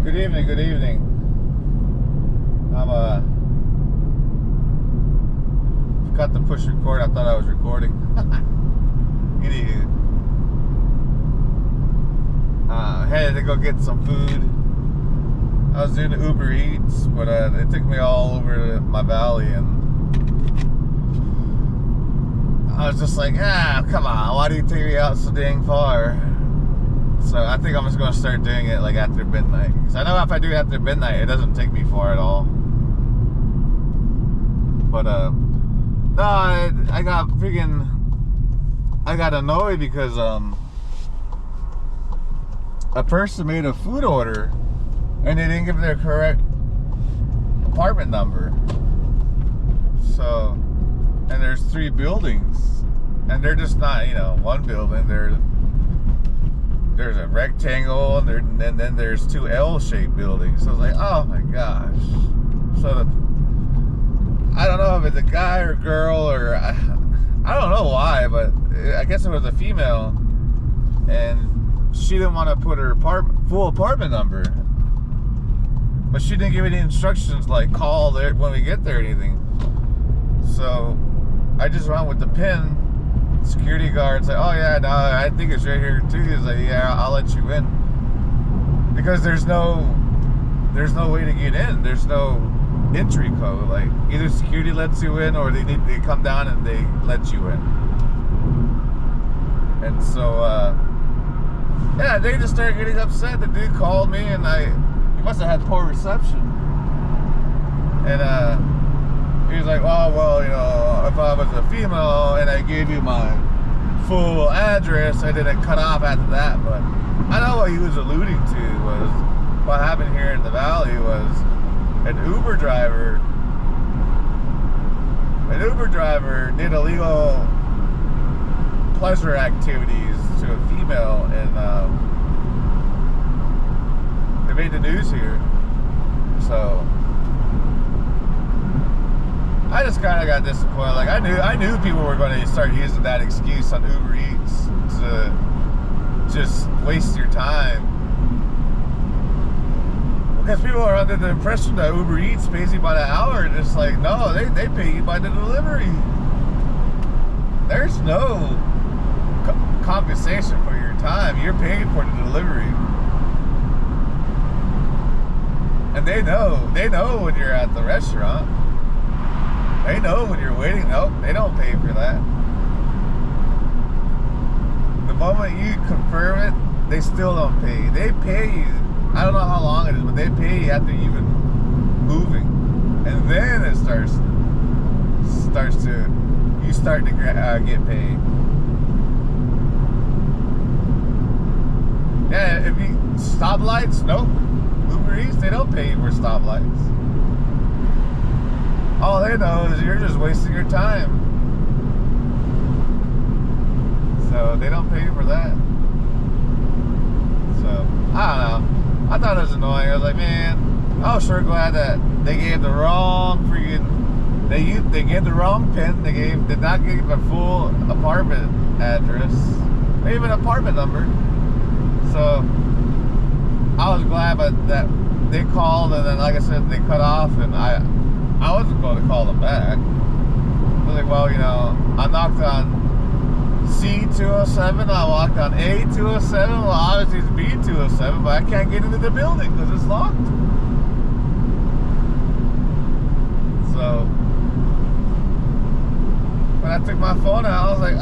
Good evening, good evening. I'm forgot to push record. I thought I was recording. Anywho, headed to go get some food. I was doing the Uber Eats, but it took me all over my valley, and I was just like, come on, why do you take me out so dang far? So I think I'm just going to start doing it like after midnight. Because I know if I do it after midnight, it doesn't take me far at all. But, no, I got annoyed because, a person made a food order and they didn't give their correct apartment number. So, and there's 3 buildings. And they're just not, one building. There's a rectangle, and then there's 2 L-shaped buildings. So I was like, oh my gosh. So I don't know if it's a guy or girl, or I don't know why, but I guess it was a female, and she didn't want to put her full apartment number, but she didn't give any instructions like call there when we get there or anything. So I just went with the PIN. Security guard's like, oh yeah, no, I think it's right here too. He's like, yeah, I'll let you in, because there's no way to get in. There's no entry code. Like, either security lets you in, or they come down and they let you in. And so yeah, they just started getting upset. The dude called me, and he must have had poor reception, and he was like, oh, well, if I was a female and I gave you my full address, I didn't cut off after that. But I know what he was alluding to was what happened here in the valley was an Uber driver did illegal pleasure activities to a female, and they made the news here. So I just kind of got disappointed. Like, I knew people were going to start using that excuse on Uber Eats to just waste your time, because people are under the impression that Uber Eats pays you by the hour, and it's like, no, they pay you by the delivery. There's no compensation for your time. You're paying for the delivery, and they know when you're at the restaurant. They know when you're waiting. Nope, they don't pay for that. The moment you confirm it, they still don't pay. They pay you. I don't know how long it is, but they pay you after you've been moving, and then it starts to get paid. Yeah, if you stoplights, nope. Uber Eats, they don't pay you for stoplights. All they know is you're just wasting your time. So they don't pay you for that. So I don't know. I thought it was annoying. I was like, man, I was sure glad that they gave the wrong they gave the wrong PIN. They did not give a full apartment address, or even apartment number. So I was glad, but that they called, and then, like I said, they cut off, and I wasn't going to call them back. I was like, well, I knocked on C207, I walked on A207, well, obviously it's B207, but I can't get into the building because it's locked. So when I took my phone out, I was like,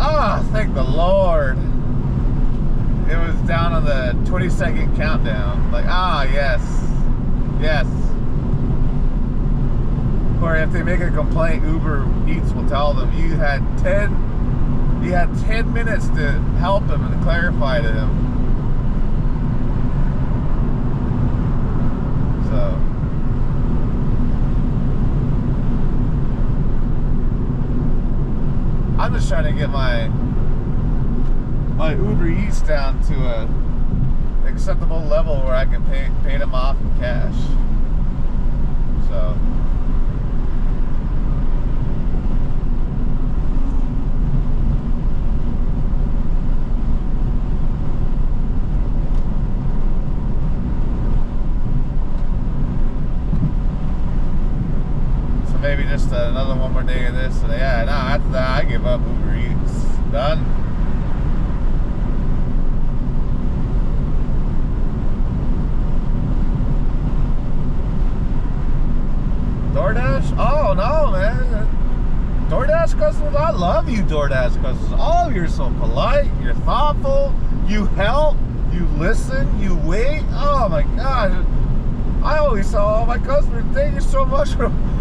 thank the Lord. It was down on the 20-second countdown. Like, yes. Or if they make a complaint, Uber Eats will tell them you had 10 minutes to help him and clarify to him. So I'm just trying to get my Uber Eats down to a acceptable level where I can pay them off in cash. So just another one more day of this. And yeah, no, after that, I give up Uber Eats. Done. DoorDash? Oh, no, man. DoorDash customers, I love you, DoorDash customers. Oh, you're so polite. You're thoughtful. You help. You listen. You wait. Oh, my gosh. I always tell all my customers, thank you so much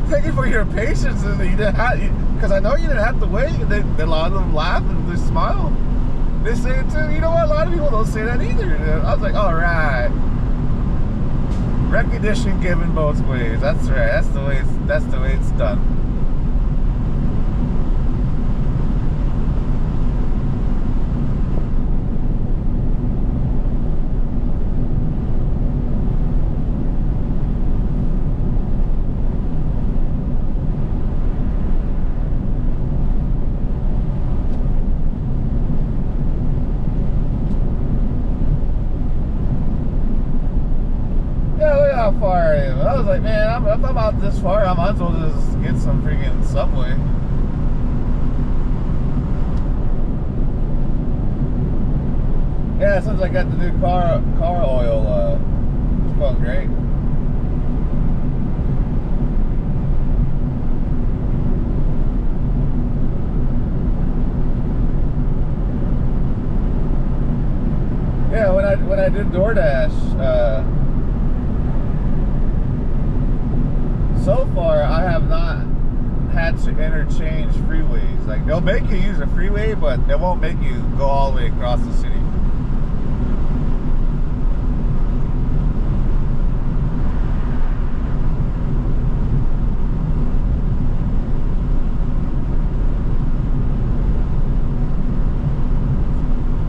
thank you for your patience, and you didn't have, because I know you didn't have to wait. And a lot of them laugh and they smile. They say it too. You know what? A lot of people don't say that either. I was like, all right, recognition given both ways. That's right. That's the way it's done. How far I am. I was like, man, if I'm out this far, I might as well just get some freaking Subway. Yeah, since I got the new car oil, it's going great. Yeah, when I did DoorDash, so far, I have not had to interchange freeways. Like, they'll make you use a freeway, but they won't make you go all the way across the city.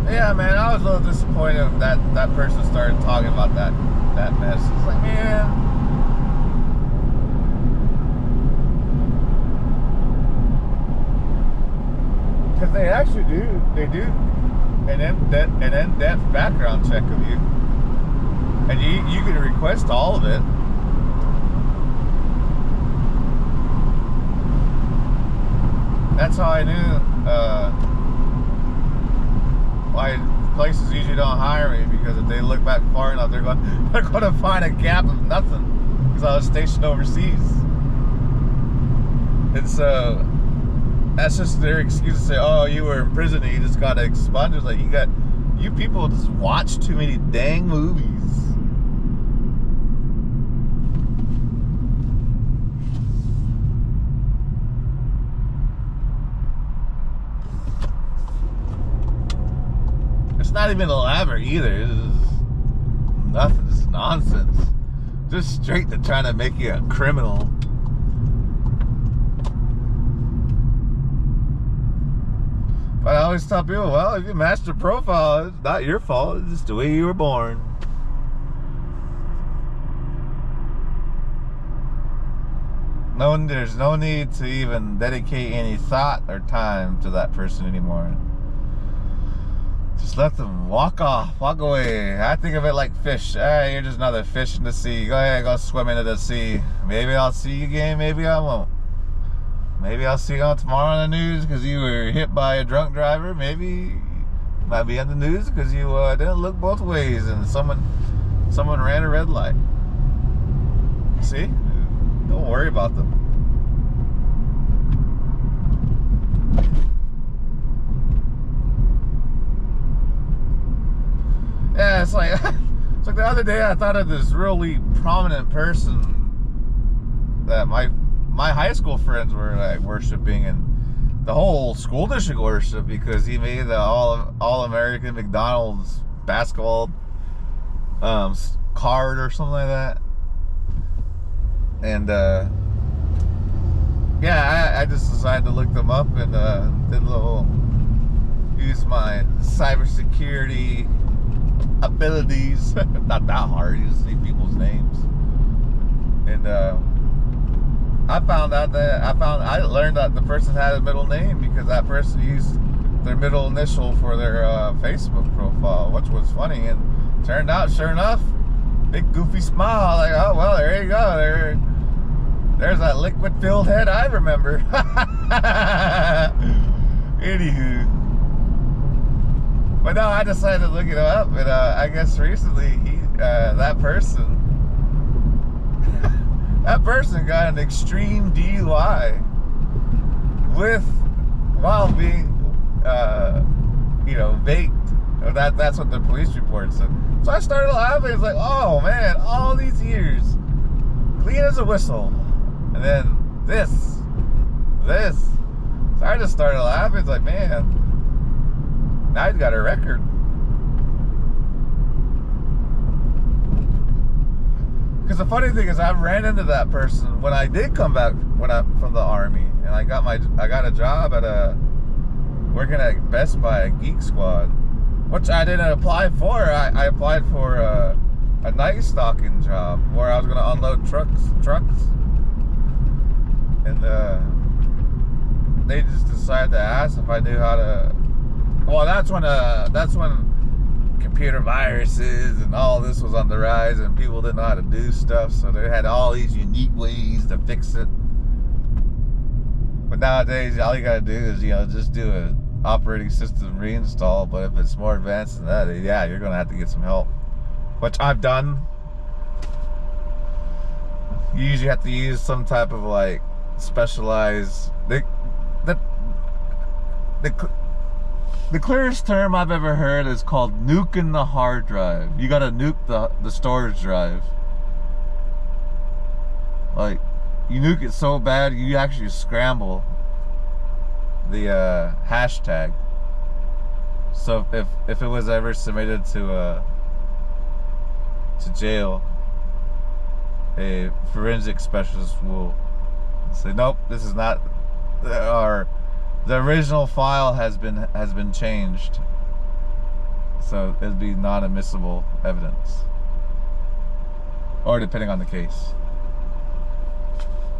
Yeah, man, I was a little disappointed that that person started talking about that mess. It's like, man. Because they actually do an in-depth background check of you, and you can request all of it. That's how I knew why places usually don't hire me, because if they look back far enough, they're going to find a gap of nothing, because I was stationed overseas, and so. That's just their excuse to say, oh, you were in prison and you just got expunged. It's like, you people just watch too many dang movies. It's not even elaborate either. It's just nothing. It's nonsense. Just straight to trying to make you a criminal. But I always tell people, well, if you match the profile, it's not your fault. It's just the way you were born. There's no need to even dedicate any thought or time to that person anymore. Just let them walk away. I think of it like fish. Hey, you're just another fish in the sea. Go ahead, go swim into the sea. Maybe I'll see you again, maybe I won't. Maybe I'll see you on tomorrow on the news because you were hit by a drunk driver. Maybe you might be on the news because you didn't look both ways and someone ran a red light. See? Don't worry about them. Yeah, it's like the other day I thought of this really prominent person that my high school friends were like worshiping, and the whole school district worship, because he made the all-American McDonald's basketball card or something like that. And yeah, I just decided to look them up and use my cybersecurity abilities. Not that hard, you just need people's names. And I learned that the person had a middle name because that person used their middle initial for their Facebook profile, which was funny. And turned out, sure enough, big goofy smile. Like, oh well, there you go. There's that liquid-filled head I remember. Anywho. But no, I decided to look it up, and I guess recently that person got an extreme DUI while being baked. That's what the police report said. So I started laughing. It's like, oh man, all these years, clean as a whistle, and then this. So I just started laughing. It's like, man, now he's got a record. Because the funny thing is, I ran into that person when I did come back from the Army, and I got a job working at Best Buy at Geek Squad, which I didn't apply for. I applied for a night stalking job where I was going to unload trucks, and they just decided to ask if I knew how to. Well, that's when computer viruses and all this was on the rise, and people didn't know how to do stuff, so they had all these unique ways to fix it. But nowadays, all you gotta do is just do a operating system reinstall. But if it's more advanced than that, yeah, you're gonna have to get some help, which I've done. You usually have to use some type of like specialized. The clearest term I've ever heard is called nuking the hard drive. You gotta nuke the storage drive. Like, you nuke it so bad, you actually scramble the hashtag. So if it was ever submitted to jail, a forensic specialist will say, nope, this is not, or the original file has been changed, so it'd be non-admissible evidence, or depending on the case.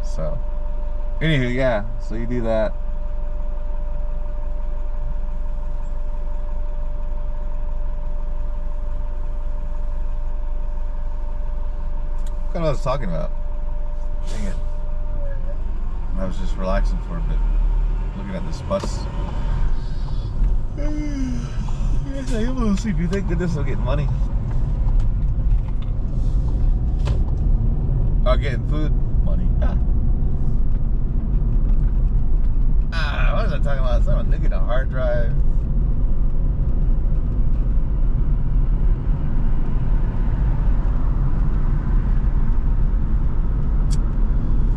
So, anywho, yeah. So you do that. I don't know what I was talking about. Dang it! I was just relaxing for a bit. Looking at this bus. Yes, I am able to sleep. You thank goodness I'm getting money. Oh, getting food money. What was I talking about? Someone nicking a hard drive.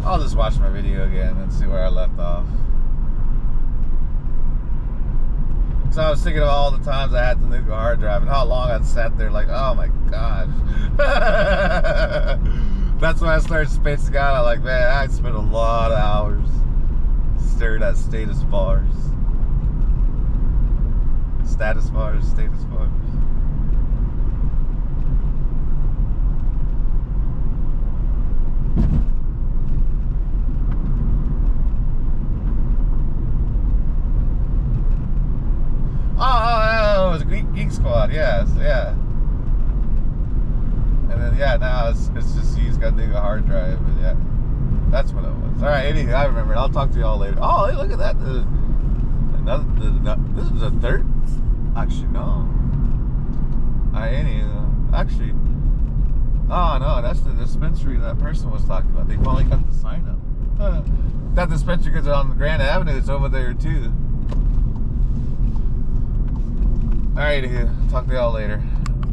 I'll just watch my video again and see where I left off. So I was thinking of all the times I had to nuke a hard drive and how long I'd sat there like, oh my gosh. That's when I started spacing out. I'm like, man, I'd spent a lot of hours staring at status bars. Status bars. Oh, it was a Geek Squad, yes, yeah. And then, yeah, now it's just he's got to do a hard drive, but yeah, that's what it was. All right, anyway, I remember it. I'll talk to y'all later. Oh, hey, look at that. This is a third. Actually, no. Actually, oh no, that's the dispensary that person was talking about. They finally got the sign up. That dispensary because on Grand Avenue, it's over there too. Alright, talk to y'all later.